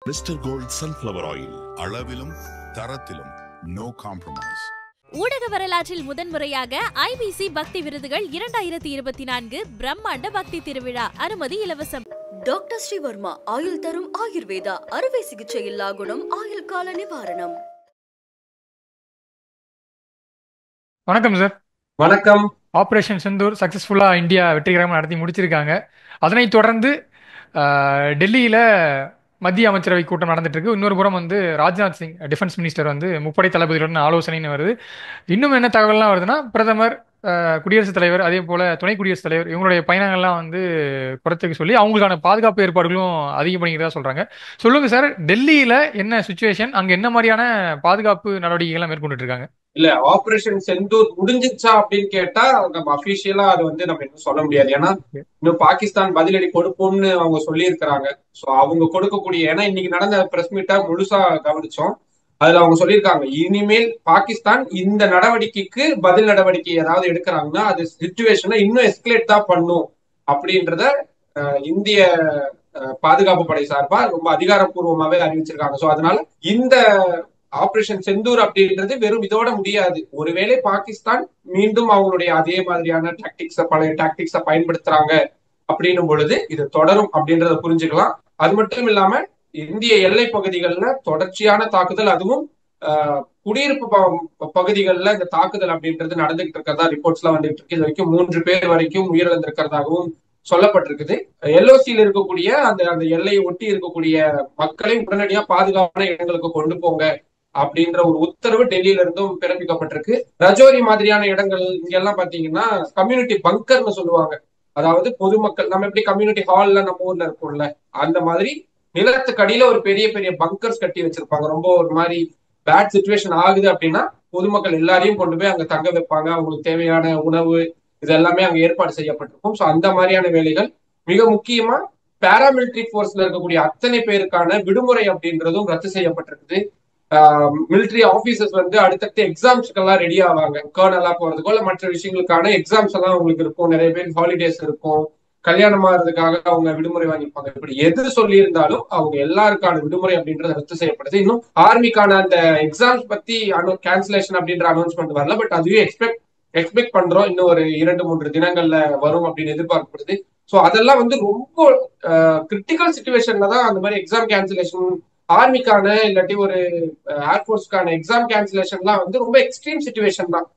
Mister gold sunflower oil, அளவிலும் தரத்திலும் no compromise. ஊடக வரலாற்றில் முதன்முறையாக IBC பக்தி விருதுகள் 2024 பிரம்மாண்ட பக்தி திருவிழா. அனுமதி இலவசம். டாக்டர் ஸ்ரீவர்மா ஆயுள் தரும் ஆயுர்வேதா அறுவை சிகிச்சை இல்லா குணம், ஆயுள் கால நிவாரணம். வணக்கம் சார். வணக்கம். ஆபரேஷன் செந்தூர் சக்சஸ்ஃபுல்லா இந்தியா வெற்றிகரமாக நடத்தி முடிச்சிருக்காங்க. அதனைத் தொடர்ந்து டெல்லியில மத்திய அமைச்சரவை கூட்டம் நடந்துட்டு இருக்கு. இன்னொரு புறம் ராஜ்நாத் சிங் டிஃபென்ஸ் மினிஸ்டர் முப்படை தளபதியுடன் ஆலோசனைன்னு வருது. இன்னும் என்ன தகவல்லாம் வருதுன்னா, பிரதமர், குடியரசுத் தலைவர், அதே போல துணை குடியரசுத் தலைவர் இவங்களுடைய பயணங்கள்லாம் குறைத்துக்க சொல்லி அவங்களுக்கான பாதுகாப்பு ஏற்பாடுகளும் அதிகம் பண்ணிக்கிறதா சொல்றாங்க. சொல்லுங்க சார், டெல்லியில என்ன சுச்சுவேஷன், அங்க என்ன மாதிரியான பாதுகாப்பு நடவடிக்கைகள் மேற்கொண்டு இருக்காங்க? இல்ல, ஆபரேஷன் செந்தூர் முடிஞ்சிச்சா அப்படின்னு கேட்டா நம்ம அபிஷியலா அது நம்ம இன்னும் சொல்ல முடியாது. ஏன்னா இன்னும் பாகிஸ்தான் பதிலடி கொடுப்போம்னு அவங்க சொல்லி இருக்கிறாங்க. சோ அவங்க கொடுக்கக்கூடிய, ஏன்னா இன்னைக்கு நடந்த பிரஸ் மீட்டா முழுசா கவனிச்சோம். அதுல அவங்க சொல்லியிருக்காங்க, இனிமேல் பாகிஸ்தான் இந்த நடவடிக்கைக்கு பதில் நடவடிக்கை ஏதாவது எடுக்கிறாங்கன்னா அது சிச்சுவேஷனை இன்னும் எஸ்கலேட் தான் பண்ணும் அப்படின்றத இந்திய பாதுகாப்பு படை சார்பா ரொம்ப அதிகாரப்பூர்வமாவே அறிவிச்சிருக்காங்க. சோ அதனால இந்த ஆபரேஷன் செந்தூர் அப்படின்றது வெறும் இதோட முடியாது. ஒருவேளை பாகிஸ்தான் மீண்டும் அவங்களுடைய அதே மாதிரியான பழைய டாக்டிக்ஸ பயன்படுத்துறாங்க அப்படின்னும் பொழுது இது தொடரும் அப்படின்றத புரிஞ்சுக்கலாம். அது மட்டும் இல்லாம இந்திய எல்லை பகுதிகளில் தொடர்ச்சியான தாக்குதல், அதுவும் குடியிருப்பு பகுதிகளில் இந்த தாக்குதல் அப்படின்றது நடந்துகிட்டு இருக்கிறதா ரிப்போர்ட்ஸ் எல்லாம் வந்துட்டு இருக்கு. இது வரைக்கும் 3 பேர் வரைக்கும் உயிரிழந்திருக்கிறதாகவும் சொல்லப்பட்டிருக்குது. LOCயில் இருக்கக்கூடிய அந்த எல்லையை ஒட்டி இருக்கக்கூடிய மக்களை உடனடியா பாதுகாப்பான இடங்களுக்கு கொண்டு போங்க அப்படின்ற ஒரு உத்தரவு டெல்லியில இருந்தும் பிறப்பிக்கப்பட்டிருக்கு. ரஜோரி மாதிரியான இடங்கள் இங்கெல்லாம் பாத்தீங்கன்னா கம்யூனிட்டி பங்கர்னு சொல்லுவாங்க. அதாவது பொதுமக்கள், நம்ம எப்படி கம்யூனிட்டி ஹால்ல நம்ம ஊர்ல இருக்கும்ல, அந்த மாதிரி நிலத்துக்கு அடியில ஒரு பெரிய பெரிய பங்கர்ஸ் கட்டி வச்சிருப்பாங்க. ரொம்ப ஒரு மாதிரி பேட் சிச்சுவேஷன் ஆகுது அப்படின்னா பொதுமக்கள் எல்லாரையும் கொண்டு போய் அங்க தங்க வைப்பாங்க. அவங்களுக்கு தேவையான உணவு இது எல்லாமே அங்க ஏற்பாடு செய்யப்பட்டிருக்கும். ஸோ அந்த மாதிரியான வேலைகள், மிக முக்கியமா பாராமிலிட்டரி போர்ஸ்ல இருக்கக்கூடிய அத்தனை பேருக்கான விடுமுறை அப்படின்றதும் ரத்து செய்யப்பட்டிருக்குது. மிலிட்டரி ஆபீசர்ஸ் அடுத்தடுத்த எக்ஸாம்ஸ்க்கெல்லாம் ரெடி ஆவாங்க. கர்னலா போறதுக்கோ இல்ல மற்ற விஷயங்களுக்கான எக்ஸாம்ஸ் எல்லாம் அவங்களுக்கு இருக்கும். நிறைய பேர் ஹாலிடேஸ் இருக்கும், கல்யாணம் ஆகிறதுக்காக அவங்க விடுமுறை வாங்கிப்பாங்க. இப்படி எது சொல்லி இருந்தாலும் அவங்க எல்லாருக்கான விடுமுறை அப்படின்றது ரத்து செய்யப்படுது. இன்னும் ஆர்மிக்கான அந்த எக்ஸாம்ஸ் பத்தி கேன்சலேஷன் அப்படின்ற அனௌன்ஸ்மெண்ட் வரல. பட் அதுவே எக்ஸ்பெக்ட் பண்றோம். இன்னும் ஒரு 2-3 தினங்கள்ல வரும் அப்படின்னு எதிர்பார்க்கப்படுது. ஸோ அதெல்லாம் ரொம்ப கிரிட்டிக்கல் சிச்சுவேஷன்ல தான் அந்த மாதிரி எக்ஸாம் கேன்சலேஷன், ஆர்மிக்கான இல்லாட்டி ஒரு ஏர்போர்ட்ஸ்க்கான எக்ஸாம் கேன்சலேஷன்லாம் ரொம்ப எக்ஸ்ட்ரீம் சிச்சுவேஷன் தான்.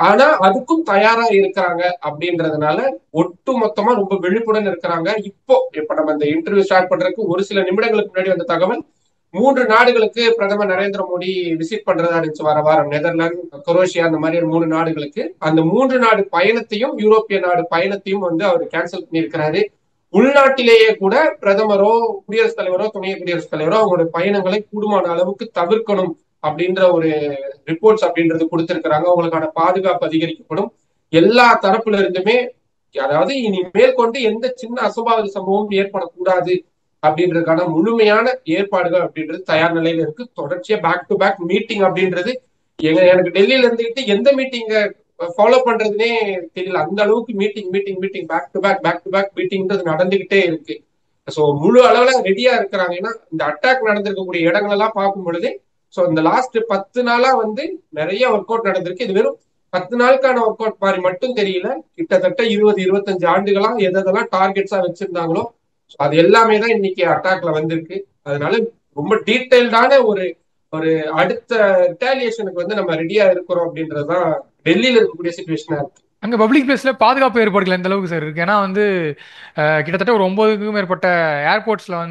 ஆனா அதுக்கும் தயாரா இருக்கிறாங்க அப்படின்றதுனால ஒட்டு மொத்தமா ரொம்ப விழிப்புடன் இருக்கிறாங்க. இப்ப நம்ம இந்த இன்டர்வியூ ஸ்டார்ட் பண்றதுக்கு ஒரு சில நிமிடங்களுக்கு முன்னாடி வந்த தகவல், 3 நாடுகளுக்கு பிரதமர் நரேந்திர மோடி விசிட் பண்றதா இருந்துச்சு வர வாரம். நெதர்லாந்து, குரோஷியா, அந்த மாதிரி 3 நாடுகளுக்கு. அந்த 3 நாடு பயணத்தையும், யூரோப்பிய நாடு பயணத்தையும் அவர் கேன்சல் பண்ணியிருக்கிறாரு. உள்நாட்டிலேயே கூட பிரதமரோ குடியரசுத் தலைவரோ துணை குடியரசுத் தலைவரோ அவங்களுடைய பயணங்களை கூடுமான அளவுக்கு தவிர்க்கணும் அப்படின்ற ஒரு ரிப்போர்ட்ஸ் அப்படின்றது கொடுத்திருக்கிறாங்க. அவங்களுக்கான பாதுகாப்பு அதிகரிக்கப்படும். எல்லா தரப்புல இருந்துமே, அதாவது இனி மேற்கொண்டு எந்த சின்ன அசம்பாவித சம்பவம் ஏற்படக்கூடாது அப்படின்றதுக்கான முழுமையான ஏற்பாடுகள் அப்படின்றது தயார் நிலையில இருக்கு. தொடர்ச்சியா பேக் டு பேக் மீட்டிங் அப்படின்றது எனக்கு டெல்லியில இருந்துகிட்டு எந்த மீட்டிங்க ஃபாலோ பண்றதுனே தெரியல. அந்த அளவுக்கு மீட்டிங் பேக் டு பேக் மீட்டிங்ன்றது நடந்துகிட்டே இருக்கு. ஸோ முழு அளவுல ரெடியா இருக்கிறாங்க. ஏன்னா இந்த அட்டாக் நடந்திருக்கக்கூடிய இடங்கள் எல்லாம் பார்க்கும் பொழுது, ஸோ இந்த லாஸ்ட் 10 நாளா நிறைய ஒர்க் அவுட் நடந்திருக்கு. இது வெறும் 10 நாளுக்கான ஒர்க் அவுட் மாதிரி மட்டும் தெரியல. கிட்டத்தட்ட 20-25 ஆண்டுகளா எதெல்லாம் டார்கெட்ஸா வச்சிருந்தாங்களோ அது எல்லாமே தான் இன்னைக்கு அட்டாக்ல வந்திருக்கு. அதனால ரொம்ப டீடைல்டான ஒரு அடுத்த ரிட்டாலியேஷனுக்கு நம்ம ரெடியா இருக்கிறோம் அப்படின்றதுதான் டெல்லியில இருக்கக்கூடிய சிச்சுவேஷனா இருக்கு. அங்க பப்ளிக் பிளேஸ்ல பாதுகாப்பு ஏற்பாடுகள் எந்த அளவுக்கு சார் இருக்கு? ஏன்னா கிட்டத்தட்ட ஒரு 9க்கும் மேற்பட்ட ஏர்போர்ட்ஸ்ல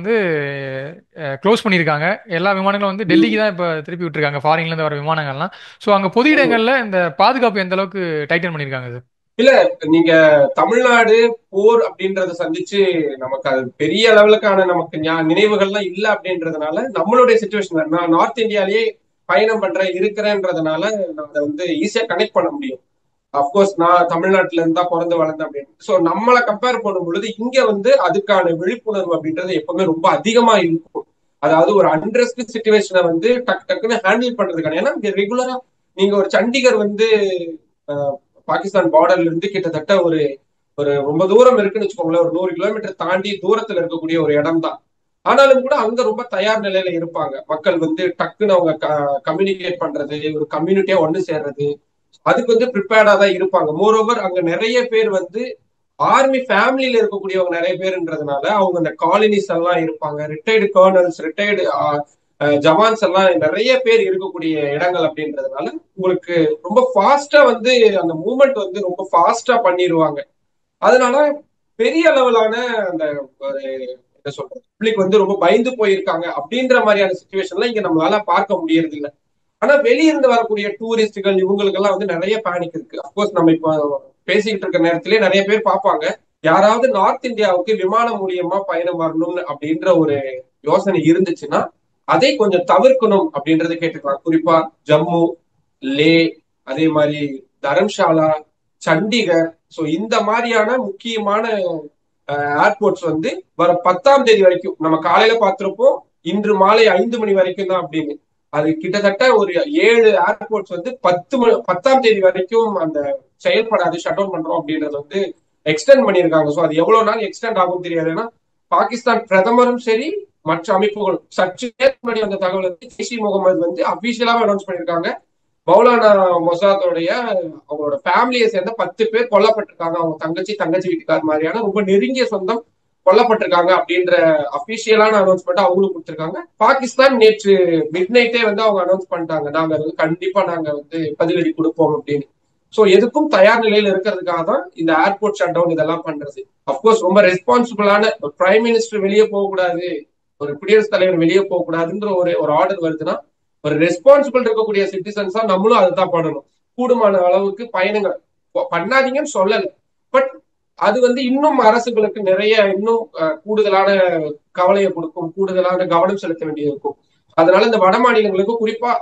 க்ளோஸ் பண்ணியிருக்காங்க. எல்லா விமானங்களும் டெல்லிக்கு தான் இப்ப திருப்பி விட்டுருக்காங்க, ஃபாரின்ல இருந்து வர விமானங்கள்லாம். ஸோ அங்க பொது இடங்கள்ல இந்த பாதுகாப்பு எந்த அளவுக்கு டைட்டன் பண்ணியிருக்காங்க சார்? இல்ல, நீங்க தமிழ்நாடு போர் அப்படின்றத சந்திச்சு நமக்கு அது பெரிய லெவலுக்கான நமக்கு நினைவுகள்லாம் இல்ல அப்படின்றதுனால நம்மளுடைய சிச்சுவேஷன், நான் நார்த் இந்தியாலேயே பயணம் இருக்கிறேன்றதுனால நான் அதை ஈஸியா கனெக்ட் பண்ண முடியும். அப்கோர்ஸ் நான் தமிழ்நாட்டுல இருந்தா பிறந்து வளர்ந்தேன் அப்படின்னு. ஸோ நம்மளை கம்பேர் பண்ணும் பொழுது இங்க அதுக்கான விழிப்புணர்வு அப்படின்றது எப்பவுமே ரொம்ப அதிகமா இருக்கும். அதாவது ஒரு அன்ரெஸ்ட் சிச்சுவேஷனை டக்குன்னு ஹேண்டில் பண்றதுக்கான, ஏன்னா இங்க ரெகுலரா நீங்க ஒரு சண்டிகர் பாகிஸ்தான் பார்டர்ல இருந்து கிட்டத்தட்ட ஒரு ரொம்ப தூரம் இருக்குன்னு வச்சுக்கோங்களேன். ஒரு 100 கிலோமீட்டர் தாண்டி தூரத்துல இருக்கக்கூடிய ஒரு இடம் தான். ஆனாலும் கூட அங்க ரொம்ப தயார் நிலையில இருப்பாங்க. மக்கள் வந்து டக்குன்னு அவங்க கம்யூனிகேட் பண்றது, ஒரு கம்யூனிட்டியா ஒண்ணு சேர்றது, அதுக்கு வந்து ப்ரிப்பேர்டா தான் இருப்பாங்க. மோரோவர் அங்க நிறைய பேர் வந்து ஆர்மி ஃபேமிலியில இருக்கக்கூடியவங்க நிறைய பேருன்றதுனால அவங்க அந்த காலனிஸ் எல்லாம் இருப்பாங்க. ரிட்டையர்டு கர்னல்ஸ், ரிட்டையர்டு ஜவான்ஸ் எல்லாம் நிறைய பேர் இருக்கக்கூடிய இடங்கள் அப்படின்றதுனால உங்களுக்கு ரொம்ப ஃபாஸ்டா வந்து அந்த மூவ்மெண்ட் வந்து ரொம்ப ஃபாஸ்டா பண்ணிடுவாங்க. அதனால பெரிய அளவிலான அந்த ஒரு என்ன சொல்றது பப்ளிக் வந்து ரொம்ப பயந்து போயிருக்காங்க அப்படின்ற மாதிரியான சுச்சுவேஷன்ல இங்க நம்மளால பார்க்க முடியறது இல்லை. ஆனா வெளியிருந்து வரக்கூடிய டூரிஸ்டுகள் இவங்களுக்கு எல்லாம் வந்து நிறைய பேனிக் இருக்கு. அப்கோர்ஸ் நம்ம இப்போ பேசிக்கிட்டு இருக்க நேரத்திலே நிறைய பேர் பார்ப்பாங்க, யாராவது நார்த் இந்தியாவுக்கு விமானம் மூலியமா பயணம் வரணும் அப்படின்ற ஒரு யோசனை இருந்துச்சுன்னா அதை கொஞ்சம் தவிர்க்கணும் அப்படின்றத கேட்டுக்கலாம். குறிப்பா ஜம்மு, லே, அதே மாதிரி தரம்ஷாலா, சண்டிகர், சோ இந்த மாதிரியான முக்கியமான ஏர்போர்ட்ஸ் வந்து வர 10ஆம் தேதி வரைக்கும் நம்ம காலையில பார்த்திருப்போம், இன்று மாலை 5 மணி வரைக்கும் தான் அப்படின்னு. அது கிட்டத்தட்ட ஒரு 7 ஏர்போர்ட்ஸ் வந்து 10ஆம் தேதி வரைக்கும் அந்த செயல்படாது, ஷட் டவுன் பண்றோம் அப்படின்றது வந்து எக்ஸ்டெண்ட் பண்ணியிருக்காங்க. ஸோ அது எவ்வளவு நாள் எக்ஸ்டெண்ட் ஆகும் தெரியாது. ஏன்னா பாகிஸ்தான் பிரதமரும் சரி மற்ற அமைப்புகளும் சற்று நேரத்துக்கு முன்னாடி வந்த தகவல் வந்து ஜெய்ஷ் இ முகமது வந்து அபிஷியலாக அனௌன்ஸ் பண்ணியிருக்காங்க, மௌலானா மொசாதோடைய அவங்களோட ஃபேமிலியை சேர்ந்த 10 பேர் கொல்லப்பட்டிருக்காங்க, அவங்க தங்கச்சி வீட்டுக்கார் மாதிரியான ரொம்ப நெருங்கிய சொந்தம் கொல்லப்பட்டிருக்காங்க அப்படின்ற அபிஷியலான அனௌன்ஸ்மெண்ட் அவங்களும் கொடுத்திருக்காங்க. பாகிஸ்தான் நேற்று மிட் நைட்டே வந்து அவங்க அனௌன்ஸ் பண்ணிட்டாங்க, நாங்க வந்து கண்டிப்பா நாங்க வந்து பதிலடி கொடுப்போம் அப்படின்னு. சோ எதுக்கும் தயார் நிலையில இருக்கிறதுக்காக தான் இந்த ஏர்போர்ட் ஷட் டவுன் இதெல்லாம் பண்றது. அப்கோர்ஸ் ரொம்ப ரெஸ்பான்சிபிளான பிரைம் மினிஸ்டர் வெளியே போகக்கூடாது, ஒரு குடியரசுத் தலைவர் வெளியே போகக்கூடாதுன்ற ஒரு ஆர்டர் வருதுன்னா ஒரு ரெஸ்பான்சிபிள் இருக்கக்கூடிய சிட்டிசன்ஸா நம்மளும் அதுதான் பண்ணணும். கூடுமான அளவுக்கு பயணங்கள் பண்ணாதீங்கன்னு சொல்லல, பட் அது வந்து இன்னும் அரசுகளுக்கு நிறைய இன்னும் கூடுதலான கவலையை கொடுக்கும், கூடுதலான கவனம் செலுத்த வேண்டியது இருக்கும். அதனால இந்த வட மாநிலங்களுக்கு குறிப்பா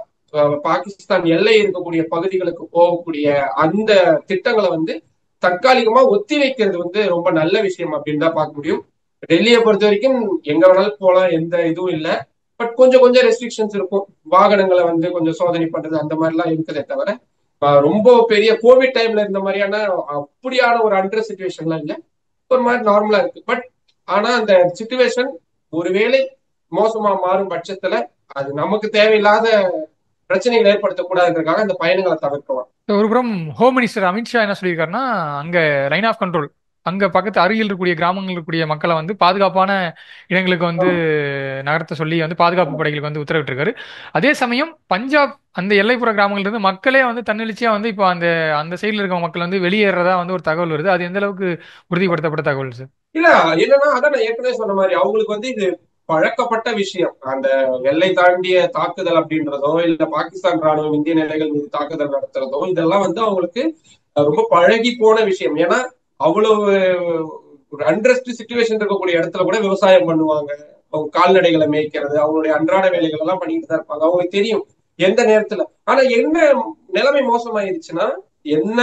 பாகிஸ்தான் எல்லை இருக்கக்கூடிய பகுதிகளுக்கு போகக்கூடிய அந்த திட்டங்களை வந்து தற்காலிகமா ஒத்தி வைக்கிறது வந்து ரொம்ப நல்ல விஷயம் அப்படின்னு தான் பார்க்க முடியும். டெல்லியை பொறுத்த வரைக்கும் எங்க வேணாலும் போலாம், எந்த இதுவும் இல்லை, பட் கொஞ்சம் கொஞ்சம் ரெஸ்ட்ரிக்ஷன்ஸ் இருக்கும். வாகனங்களை வந்து கொஞ்சம் சோதனை பண்றது அந்த மாதிரிலாம் இருக்குதே தவிர ரொம்ப பெரிய கோவிட் டைம்ல இருந்த மாதிரியான அப்படியான ஒரு அண்டர் சிச்சுவேஷன்லாம் இல்லை, ஒரு மாதிரி நார்மலா இருக்கு. பட் ஆனா அந்த சிச்சுவேஷன் ஒருவேளை மோசமா மாறும் பட்சத்துல அது நமக்கு தேவையில்லாத பிரச்சனைகள் ஏற்படுத்தக்கூடாதுன்றதுக்காக அந்த பயணங்களை தவிர்க்கலாம். ஒரு புறம் ஹோம் மினிஸ்டர் அமித்ஷா என்ன சொல்லியிருக்காருன்னா, அங்க லைன் ஆஃப் கண்ட்ரோல், அங்க பக்கத்து அருகில் இருக்கக்கூடிய கிராமங்கள் இருக்கக்கூடிய மக்களை வந்து பாதுகாப்பான இடங்களுக்கு வந்து நகர்த்த சொல்லி வந்து பாதுகாப்பு படைகளுக்கு வந்து உத்தரவிட்டிருக்காரு. அதே சமயம் பஞ்சாப் அந்த எல்லைப்புற கிராமங்கள்ல இருந்து மக்களே வந்து தன்னெழுச்சியா வந்து இப்போ அந்த அந்த சைடில் இருக்க மக்கள் வந்து வெளியேறதா வந்து ஒரு தகவல் வருது. அது எந்த அளவுக்கு உறுதிப்படுத்தப்பட்ட தகவல் சார்? இல்ல என்னன்னா அதான் நான் ஏற்கனவே சொன்ன மாதிரி அவங்களுக்கு வந்து இது பழக்கப்பட்ட விஷயம். அந்த எல்லை தாண்டிய தாக்குதல் அப்படின்றதோ இல்ல பாகிஸ்தான் ராணுவம் இந்திய நிலைகள் மீது தாக்குதல் நடத்துறதோ இதெல்லாம் வந்து அவங்களுக்கு ரொம்ப பழகி போன விஷயம். ஏன்னா அவ்வளவு ஒரு அண்ட்ரஸ்ட் சிச்சுவேஷன் இருக்கக்கூடிய இடத்துல கூட விவசாயம் பண்ணுவாங்க, அவங்க கால்நடைகளை மேய்க்கிறது, அவங்களுடைய அன்றாட வேலைகள் எல்லாம் பண்ணிட்டு தான் இருப்பாங்க, அவங்களுக்கு தெரியும் எந்த நேரத்துல. ஆனா என்ன நிலைமை மோசமாயிருச்சுன்னா, என்ன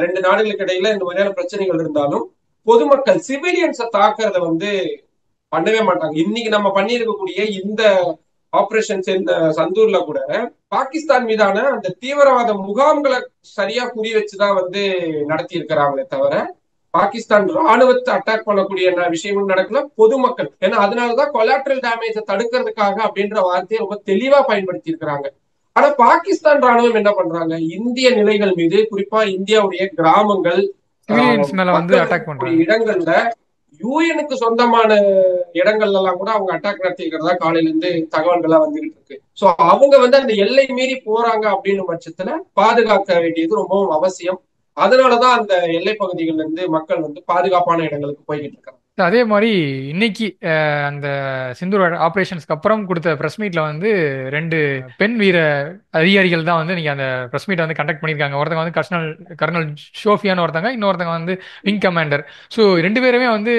2 நாடுகளுக்கு இடையில இந்த மாதிரியான பிரச்சனைகள் இருந்தாலும் பொதுமக்கள் சிவிலியன்ஸை தாக்குறத வந்து பண்ணவே மாட்டாங்க. இன்னைக்கு நம்ம பண்ணி இருக்கக்கூடிய இந்த ஆபரேஷன்ஸ் இந்த சந்தூர்ல கூட பாகிஸ்தான் மீதான அந்த தீவிரவாத முகாம்களை சரியா குறி வச்சுதான் வந்து நடத்தி இருக்கிறாங்களே தவிர பாகிஸ்தான் ராணுவத்தை அட்டாக் பண்ணக்கூடிய விஷயமும் நடக்கல. பொதுமக்கள் ஏன்னா அதனாலதான் கொலாட்ரல் டேமேஜை தடுக்கிறதுக்காக அப்படின்ற வார்த்தையை ரொம்ப தெளிவா பயன்படுத்தி இருக்கிறாங்க. ஆனா பாகிஸ்தான் ராணுவம் என்ன பண்றாங்க, இந்திய நிலைகள் மீது குறிப்பா இந்தியாவுடைய கிராமங்கள் இடங்கள்ல யூஎனுக்கு சொந்தமான இடங்கள்ல எல்லாம் கூட அவங்க அட்டாக் நடத்தி இருக்கிறதா காலையில இருந்து தகவல்களா வந்துகிட்டு இருக்கு. சோ அவங்க வந்து அந்த எல்லை மீறி போறாங்க அப்படின்னு பட்சத்துல பாதுகாக்க வேண்டியது ரொம்பவும் அவசியம். அதனாலதான் அந்த எல்லை பகுதிகள்ல இருந்து மக்கள் வந்து பாதுகாப்பான இடங்களுக்கு போய்கிட்டு இருக்காங்க. அதே மாதிரி இன்னைக்கு அந்த சிந்தூர் ஆபரேஷன்ஸ்க்கு அப்புறம் கொடுத்த பிரஸ் மீட்ல வந்து 2 பெண் வீர அதிகாரிகள் தான் வந்து நீங்க அந்த பிரஸ் மீட்டை வந்து கண்டக்ட் பண்ணியிருக்காங்க. ஒருத்தங்க வந்து கர்னல் ஷோஃபியான்னு ஒருத்தங்க, இன்னொருத்தங்க வந்து விங் கமாண்டர். ஸோ 2 பேருமே வந்து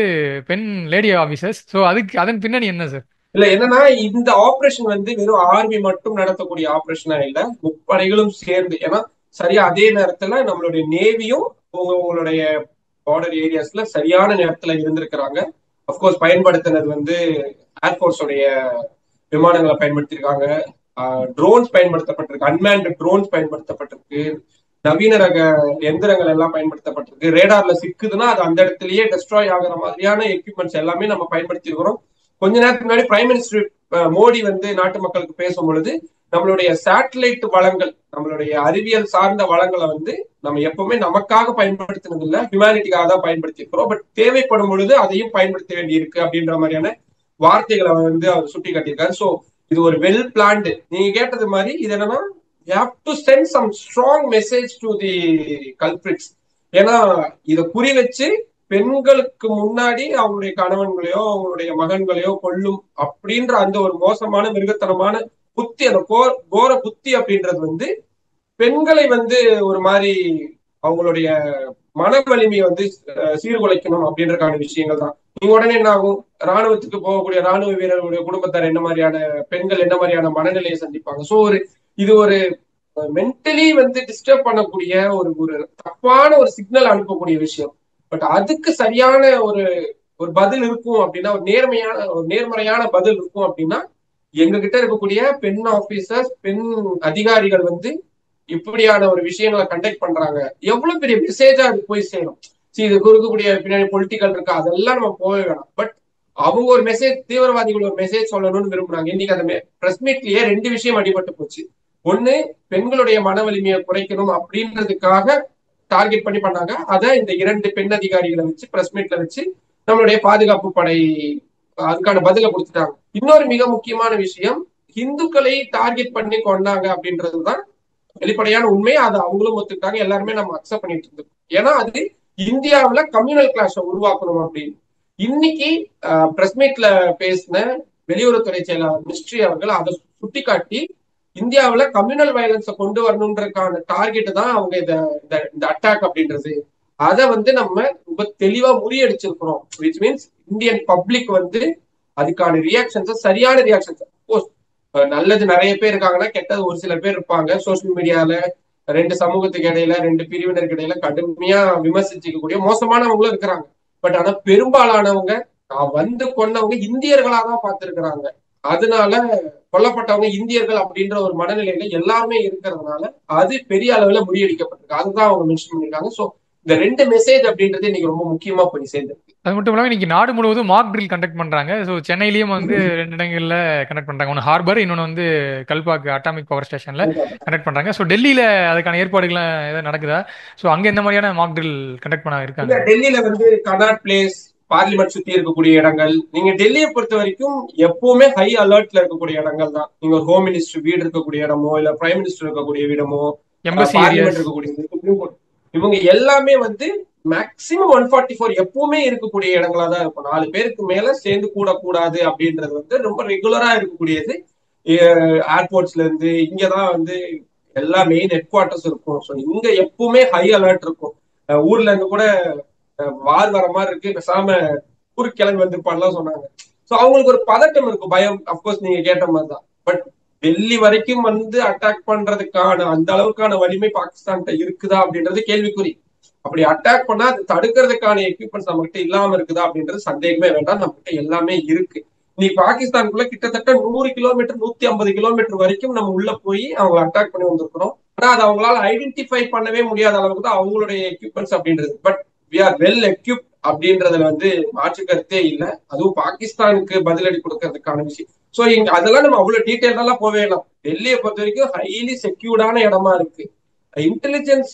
பெண் லேடி ஆபீசர்ஸ். ஸோ அதன் பின்னணி என்ன சார்? இல்ல என்னன்னா இந்த ஆபரேஷன் வந்து வெறும் ஆர்மி மட்டும் நடத்தக்கூடிய ஆபரேஷனா இல்ல, முப்படைகளும் சேர்ந்து. ஏன்னா சரியா அதே நேரத்துல நம்மளுடைய நேவியும் உங்களுடைய பார்டர் ஏரியாஸ்ல சரியான நேரத்துல இருந்திருக்கிறாங்க. அப்கோர்ஸ் பயன்படுத்தினது வந்து ஏர்போர்ஸோடைய விமானங்களை பயன்படுத்தியிருக்காங்க, ட்ரோன்ஸ் பயன்படுத்தப்பட்டிருக்கு, அன்மேன்டு ட்ரோன்ஸ் பயன்படுத்தப்பட்டிருக்கு, நவீன ரக எந்திரங்கள் எல்லாம் பயன்படுத்தப்பட்டிருக்கு. ரேடார்ல சிக்குதுன்னா அது அந்த இடத்துலயே டெஸ்ட்ராய் ஆகிற மாதிரியான எக்யூப்மெண்ட்ஸ் எல்லாமே நம்ம பயன்படுத்தி இருக்கிறோம். கொஞ்ச நேரத்துக்கு முன்னாடி பிரைம் மினிஸ்டர் மோடி வந்து நாட்டு மக்களுக்கு பேசும் பொழுது நம்மளுடைய சேட்டலைட் வளங்கள், நம்மளுடைய அறிவியல் சார்ந்த வளங்களை வந்து நம்ம எப்பவுமே நமக்காக பயன்படுத்தினது இல்ல, ஹியூமனிட்டிக்காக தான் பயன்படுத்திருக்கிறோம். பட் தேவைப்படும் பொழுது அதையும் பயன்படுத்த வேண்டி இருக்கு அப்படின்ற மாதிரியான வார்த்தைகளை வந்து அவர் சுட்டி காட்டியிருக்காரு. ஸோ இது ஒரு வெல் பிளான்டு. நீங்க கேட்டது மாதிரி இது என்னன்னா, you have to send some strong message to the culprits. ஏன்னா இதை குறி வச்சு பெண்களுக்கு முன்னாடி அவங்களுடைய கணவன்களையோ அவங்களுடைய மகன்களையோ கொல்லும் அப்படின்ற அந்த ஒரு மோசமான மிருகத்தனமான புத்தி, அந்த கோர புத்தி அப்படின்றது வந்து பெண்களை வந்து ஒரு மாதிரி அவங்களுடைய மன வலிமையை வந்து சீர்குலைக்கணும் அப்படின்றக்கான விஷயங்கள் தான். நீங்க உடனே என்ன ஆகும், ராணுவத்துக்கு போகக்கூடிய ராணுவ வீரர்களுடைய குடும்பத்தார் என்ன மாதிரியான பெண்கள் என்ன மாதிரியான மனநிலையை சந்திப்பாங்க. ஸோ இது ஒரு மென்டலி வந்து டிஸ்டர்ப் பண்ணக்கூடிய ஒரு தப்பான ஒரு சிக்னல் அனுப்பக்கூடிய விஷயம். பட் அதுக்கு சரியான ஒரு பதில் இருக்கும் அப்படின்னா, ஒரு நேர்மறையான பதில் இருக்கும் அப்படின்னா, எங்க கிட்ட இருக்கக்கூடிய பெண் ஆபீசர்ஸ், பெண் அதிகாரிகள் வந்து இப்படியான ஒரு விஷயங்களை கண்டக்ட் பண்றாங்க, எவ்வளவு பெரிய மெசேஜா அது போய் சேரும். இது கொடுக்கக்கூடிய பின்னாடி பொலிட்டிக்கல் இருக்கா, அதெல்லாம் நம்ம போக வேணாம். பட் அவங்க ஒரு மெசேஜ், தீவிரவாதிகள் ஒரு மெசேஜ் சொல்லணும்னு விரும்புறாங்க. இன்னைக்கு அந்த பிரஸ் மீட்லயே 2 விஷயம் அடிபட்டு போச்சு. ஒண்ணு, பெண்களுடைய மன வலிமையை குறைக்கணும் அப்படின்றதுக்காக டார்கெட் பண்ணி பண்ணாங்க. அதை இந்த 2 பெண் அதிகாரிகளை வச்சு பிரஸ் மீட்ல வச்சு நம்மளுடைய பாதுகாப்பு படை அதுக்கான பதில கொடுத்துட்டாங்க. இன்னொரு மிக முக்கியமான விஷயம், இந்துக்களை டார்கெட் பண்ணி கொண்டாங்க அப்படின்றதுதான் வெளிப்படையான உண்மை. அதை அவங்களும் ஒத்துக்கிட்டாங்க, எல்லாருமே நம்ம அக்செப்ட் பண்ணிட்டு இருந்தோம். ஏன்னா அது இந்தியாவுல கம்யூனல் கிளாஷ உருவாக்கணும் அப்படின்னு. இன்னைக்கு பிரஸ் மீட்ல பேசின வெளியுறவுத்துறை செயலாளர் மிஸ்ட்ரி அவர்கள் அதை சுட்டி காட்டி, இந்தியாவுல கம்யூனல் வயலன்ஸை கொண்டு வரணுன்றதுக்கான டார்கெட் தான் அவங்க இந்த அட்டாக் அப்படின்றது. அதை வந்து நம்ம ரொம்ப தெளிவா முறியடிச்சிருக்கிறோம். விச் மீன்ஸ் இந்தியன் பப்ளிக் வந்து அதுக்கான ரியாக்ஷன்ஸ், சரியான ரியாக்ஷன்ஸ். சப்போஸ் நல்லது நிறைய பேர் இருக்காங்கன்னா, கெட்டது ஒரு சில பேர் இருப்பாங்க. சோசியல் மீடியால 2 சமூகத்துக்கு இடையில, 2 பிரிவினருக்கு இடையில கடுமையா விமர்சிச்சுக்கக்கூடிய மோசமானவங்களும் இருக்கிறாங்க. பட் ஆனா பெரும்பாலானவங்க வந்து கொண்டவங்க இந்தியர்களாதான் பார்த்திருக்கிறாங்க. அதனால கொல்லப்பட்டவங்க இந்தியர்கள் அப்படின்ற ஒரு மனநிலையில எல்லாருமே இருக்கிறதுனால அது பெரிய அளவுல முறியடிக்கப்பட்டிருக்கு. அதுதான் அவங்க மென்ஷன் பண்ணிருக்காங்க. சோ இந்த 2 மெசேஜ் அப்படின்றது இன்னைக்கு ரொம்ப முக்கியமா போய் சேர்ந்திருக்கு. அது மட்டும் இல்லாமல் இன்னைக்கு நாடு முழுவதும் மாக் ட்ரில் கண்டக்ட் பண்றாங்க. ஸோ சென்னையிலயும் வந்து 2 இடங்கள்ல கண்டக்ட் பண்றாங்க. ஒன்று ஹார்பர், இன்னொன்று வந்து கல்பாக் அட்டாமிக் பவர் ஸ்டேஷன்ல கண்டக்ட் பண்றாங்க. ஸோ டெல்லியில அதுக்கான ஏற்பாடுகள் ஏதாவது நடக்குதா? ஸோ அங்க எந்த மாதிரியான மாக் ட்ரில் கண்டக்ட் பண்ண இருக்காங்க? டெல்லியில வந்து கனாட் பிளேஸ், பார்லிமெண்ட் சுத்தி இருக்கக்கூடிய இடங்கள், நீங்க டெல்லியை பொறுத்த வரைக்கும் எப்பவுமே ஹை அலர்ட்ல இருக்கக்கூடிய இடங்கள் தான். நீங்க ஒரு ஹோம் மினிஸ்டர் வீடு இருக்கக்கூடிய இடமோ, இல்ல பிரைம் மினிஸ்டர் இருக்கக்கூடிய வீடமோ, பார்லிமெண்ட் இருக்கக்கூடிய, இவங்க எல்லாமே வந்து மேக்சிமம் 144 எப்பவுமே இருக்கக்கூடிய இடங்களா தான் இருக்கும். 4 பேருக்கு மேல சேர்ந்து கூடக்கூடாது அப்படின்றது வந்து ரொம்ப ரெகுலரா இருக்கக்கூடியது. ஏர்போர்ட்ஸ்ல இருந்து இங்கதான் வந்து எல்லா மெயின் ஹெட் குவார்டர்ஸ் இருக்கும். ஸோ இங்க எப்பவுமே ஹை அலர்ட் இருக்கும். ஊர்ல இருந்து கூட வார் வர மாதிரி இருக்கு, பேசாம ஊருக்கு கிளம்பி வந்திருப்பான்லாம் சொன்னாங்க. ஸோ அவங்களுக்கு ஒரு பதட்டம் இருக்கும், பயம். அப்கோர்ஸ் நீங்க கேட்ட மாதிரிதான். பட் டெல்லி வரைக்கும் வந்து அட்டாக் பண்றதுக்கான அந்த அளவுக்கான வலிமை பாகிஸ்தான் இருக்குதா அப்படின்றது கேள்விக்குறி. அப்படி அட்டாக் பண்ணா அது தடுக்கிறதுக்கான எக்யூப்மெண்ட்ஸ் நம்ம கிட்ட இல்லாம இருக்குதா அப்படின்றது சந்தேகமே வேண்டாம். நம்ம கிட்ட எல்லாமே இருக்கு. இன்னைக்கு பாகிஸ்தானுக்குள்ள கிட்டத்தட்ட 100 கிலோமீட்டர் 150 கிலோமீட்டர் வரைக்கும் நம்ம உள்ள போய் அவங்க அட்டாக் பண்ணி வந்திருக்கிறோம். ஆனா அது அவங்களால ஐடென்டிஃபை பண்ணவே முடியாத அளவுக்கு தான் அவங்களுடைய எக்யூப்மெண்ட்ஸ் அப்படின்றது. But we are well equipped அப்படின்றதுல வந்து மாற்று கருத்தே இல்லை. அதுவும் பாகிஸ்தானுக்கு பதிலடி கொடுக்கறதுக்கான விஷயம். சோ இங்க அதெல்லாம் நம்ம அவ்வளவு டீட்டெயிலெல்லாம் போவேலாம். டெல்லியை பொறுத்த வரைக்கும் ஹைலி செக்யூர்டான இடமா இருக்கு. இன்டெலிஜென்ஸ்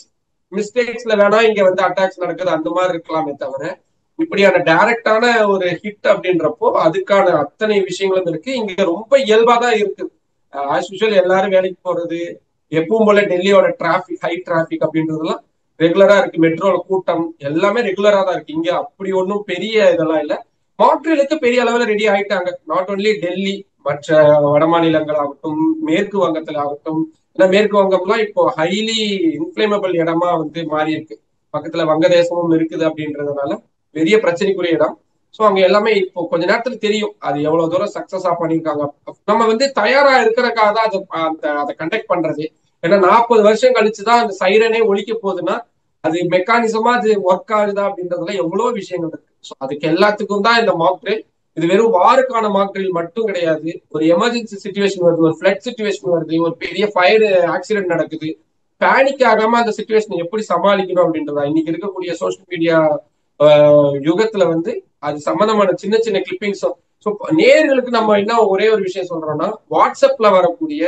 மிஸ்டேக்ஸ்ல வேணா இங்க வந்து அட்டாக்ஸ் நடக்குது, அந்த மாதிரி இருக்கலாமே தவிர இப்படியான டைரக்டான ஒரு ஹிட் அப்படின்றப்போ அதுக்கான அத்தனை விஷயங்களும் இருக்கு. இங்க ரொம்ப இயல்பாதான் இருக்கு. ஆஸ் யூஷுவல் எல்லாரும் வேலைக்கு போறது, எப்பவும் போல டெல்லியோட டிராபிக், ஹை டிராபிக் அப்படின்றதுலாம் ரெகுலரா இருக்கு. மெட்ரோல கூட்டம் எல்லாமே ரெகுலரா தான் இருக்கு. இங்க அப்படி ஒன்றும் பெரிய இதெல்லாம் இல்லை. மாட்ரிலுக்கு பெரிய அளவுல ரெடி ஆயிட்டாங்க. நாட் ஒன்லி டெல்லி, மற்ற வட மாநிலங்கள் ஆகட்டும், மேற்கு வங்கத்துல ஆகட்டும். ஏன்னா மேற்கு வங்கம்லாம் இப்போ ஹைலி இன்ஃபிளேமபிள் இடமா வந்து மாறி இருக்கு. பக்கத்துல வங்கதேசமும் இருக்குது அப்படின்றதுனால பெரிய பிரச்சனைக்குரிய இடம். ஸோ அங்க எல்லாமே இப்போ கொஞ்ச நேரத்துல தெரியும் அது எவ்வளவு தூரம் சக்சஸா பண்ணியிருக்காங்க. நம்ம வந்து தயாரா இருக்கிறக்காக தான் அதை கண்டக்ட் பண்றது. ஏன்னா 40 வருஷம் கழிச்சுதான் அந்த சைரனே ஒழிக்க போகுதுன்னா அது மெக்கானிசமா அது ஒர்க் ஆகுதா அப்படின்றதுல எவ்வளவு விஷயங்கள் இருக்கு. ஸோ அதுக்கு எல்லாத்துக்கும் தான் இந்த மாக் ட்ரில். இது வெறும் வாருக்கான மாக் ட்ரில் மட்டும் கிடையாது. ஒரு எமர்ஜென்சி சிச்சுவேஷன் வருது, ஒரு ஃபிளட் சிச்சுவேஷன் வருது, ஒரு பெரிய ஃபயர் ஆக்சிடென்ட் நடக்குது, பேனிக் ஆகாம அந்த சிச்சுவேஷனை எப்படி சமாளிக்கணும் அப்படின்றதா. இன்னைக்கு இருக்கக்கூடிய சோசியல் மீடியா யுகத்துல வந்து அது சம்பந்தமான சின்ன சின்ன கிளிப்பிங்ஸும் ஸோ நேயர்களுக்கு நம்ம என்ன ஒரே ஒரு விஷயம் சொல்றோம்னா, வாட்ஸ்அப்ல வரக்கூடிய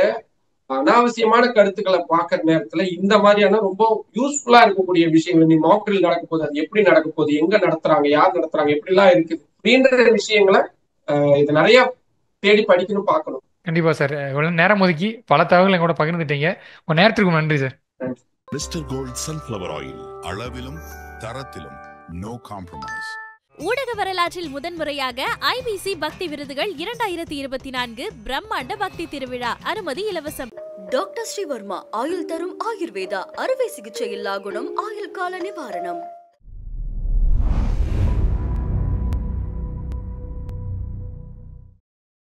அனாவசியமான கருத்துக்களை பாக்குற நேரத்துல இந்த மாதிரியான ரொம்ப யூஸ்ஃபுல்லா இருக்கக்கூடிய விஷயங்கள், நீ மாக்ட்ரில் நடக்க போகுது, அது எப்படி நடக்க போகுது, எங்க நடத்துறாங்க, யார் நடத்துறாங்க, எப்படி எல்லாம் இருக்குது அப்படின்ற விஷயங்களை இது நிறைய தேடி படிக்கணும், பார்க்கணும். கண்டிப்பா சார். இவ்வளவு நேரம் ஒதுக்கி பல தகவல்களை கூட பகிர்ந்துட்டீங்க. உங்க நேரத்திற்கு நன்றி sir. Mister gold sunflower oil, அளவிலும் தரத்திலும் நோ காம்ப்ரமைஸ். ஊடக வரலாற்றில் முதன்முறையாக ஐபிசி பக்தி விருதுகள் 2024 பிரம்மாண்ட பக்தி திருவிழா. அனுமதி இலவசம். டாக்டர் ஸ்ரீவர்மா ஆயுள் தரும் ஆயுர்வேதா, அறுவை சிகிச்சை இல்லா குணம், ஆயுள் கால நிவாரணம்.